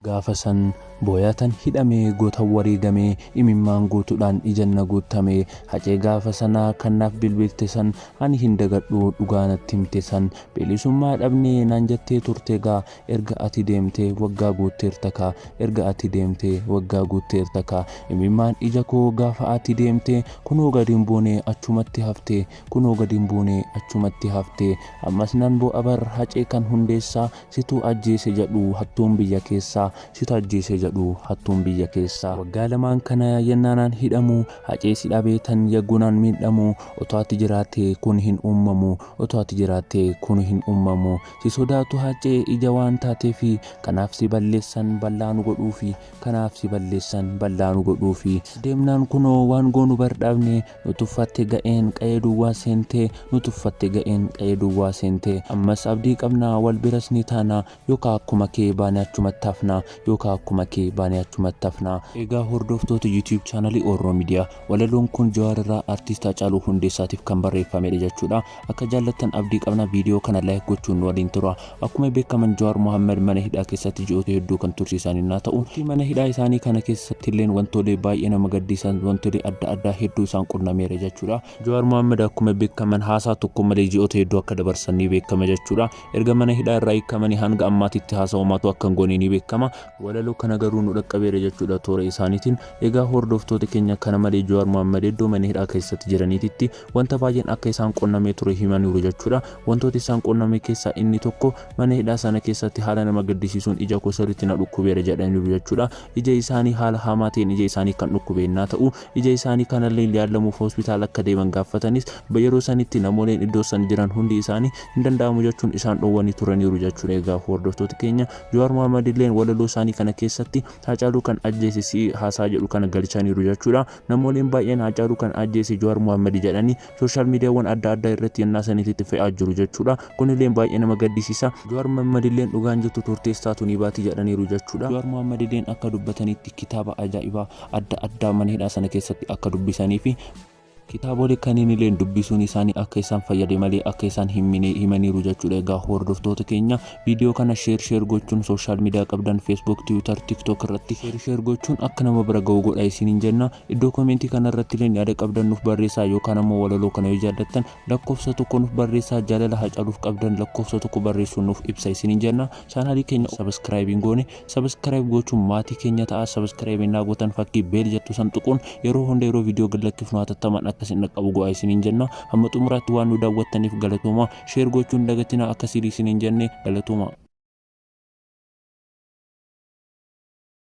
Gaafa san booyatan hidhamee goota wareegamee imimmaan guutuudhaan ijanna guutamee hacee gaafa sanaa kanaaf bilbilte san ani hin dagadhu dhugaa natti himte san bilisummaa dhabnee naan jettee turte gaa erga ati deemtee waggaa guutteerta kaa erga ati deemtee waggaa guutteerta kaa imimmaan ija koo gaafa ati deemtee kunoo gadiin buunee achumatti haftee kunoo gadiin buunee achumatti haftee ammas nan bu'a bar hacee kan hundeessaa situ ajjeese jedhu hattuun biyya keessaa situ ajjeese jedhu hattuun biyya keessaa waggaa lamaan kana yennaanaan hidhamu hacee si dhabeetan yaggunaan miidhamu otoo ati jiraattee kun hin uumamu otoo ati jiraattee kun hin uumamu si sodaatu hacee ija waan taateefi kanaaf si balleessan bal'aanu godhuufi kanaaf si balleessan bal'aanu godhuufi deemnaan kunoo waan goonu bardhaabne nutuffatte ga'een qa'ee duwwaa seentee nutuffatte ga'een qa'ee duwwaa seentee ammas abdii qabnaa wal biras ni taana yookaan akkuma kee baanee achumatti hafnaa yookaan akkuma kee baanee achumatti hafnaa. Egaa hordoftoota YouTube chaanalii Oromoo Miidiyaa walaloon kun Jawaar irraa artiist Haacaaluu Hundeessaatiif kan barreeffamedha jechuudha. Akka jaallattan abdii qabna viidiyoo kana like gochuun waliin tura. Akkuma beekaman Jawaar Mohammed mana hidhaa keessatti ji'oota hedduu kan tursiisan yoo ta'u mana hidhaa isaanii kana keessatti illee wantoolee baay'ee nama gaddisiisan wantoolee adda addaa hedduu isaan qunnameera jechuudha. Jawaar Mohammed akkuma beekaman haasaa tokko malee ji'oota hedduu akka dabarsan ni beekama jechuudha. Erga mana hidhaa irraa hiikamanii hanga ammaatitti haasawumaatu akka hin goone ni beekama. Walaloo kana garuu nu dhaqqabeera jechuudha toora isaaniitiin. Egaa hordoftoota keenya kana malee Jawaar Mohammed iddoo mana hidhaa keessatti jiranitti wanta baay'een akka isaan qunnamee ture himaniiru jechuudha. Wantoota isaan qunname keessaa inni tokko mana hidhaa sana keessatti haala nama gaddisiisuun ija koo sirriitti na dhukkubeera jedhaniiru jechuudha. Ija isaanii haala hamaa ta'een ija isaanii kan dhukkubeenyaa ta'u ija isaanii kanallee yaalamuuf hospitaala akka deeman gaafatanis yeroo sanitti namoonni iddoo san jiran hundi isaanii hin danda'amu jechuun isaan dhowwanii turaniiru jechuudha. Egaa hordoftoota keenya Jawaar Mohammed illee walaloo isaanii kana keessatti Haacaaluu kan ajjeese haasaa jedhu kana galchaniiru jechuudha. Namoonni baay'een Haacaaluu kan ajjeese Jawaar Mohammed jedhanii sooshaal miidiyaawwan adda addaa irratti yennaa saniitti fe'aa jiru jechuudha. Kunillee baay'ee nama gaddisiisa. Jawaar Mohammed illee dhugaan jirtu turtees taatu ni baati jedhaniiru jechuudha. Jawaar Mohammed illee akka dubbatanitti kitaaba ajaa'ibaa adda addaa mana hidhaa sana keessatti akka dubbisanii fi kitaabolee kanneen illee dubbisuun isaanii akka isaan fayyade malee akka isaan himaniiru jechuudha. Egaa hordoftoota keenya viidiyoo kana sheer gochuun sooshaal miidiyaa qabdan Facebook, Twitter, TikTok irratti sheer gochuun akka nama bira ga'u godha isiniin jenna. Iddoo komentii kana irratti illee yaada qabdan nuuf barreessaa yookaan ammoo walaloo kana yoo jaallattan lakkoofsa tokko nuuf barreessaa jaalala Haacaaluuf qabdan lakkoofsa tokko barreessuun nuuf ibsa isiniin jenna. Chaanaalii keenya subscribe goone subscribe gochuun maatii keenya ta'a. Subscribe innaa gootan fakkii beel jettu san tuquun yeroo hunda yeroo viidiyoo gallakkifnu hatattamaan akkasiin qabu go'a isiniin jenna. Hamma xumuraatti waan nu daawwattaniif galatooma. Sheer gochuun dagatina akka sirrii isiniin jenne galatooma.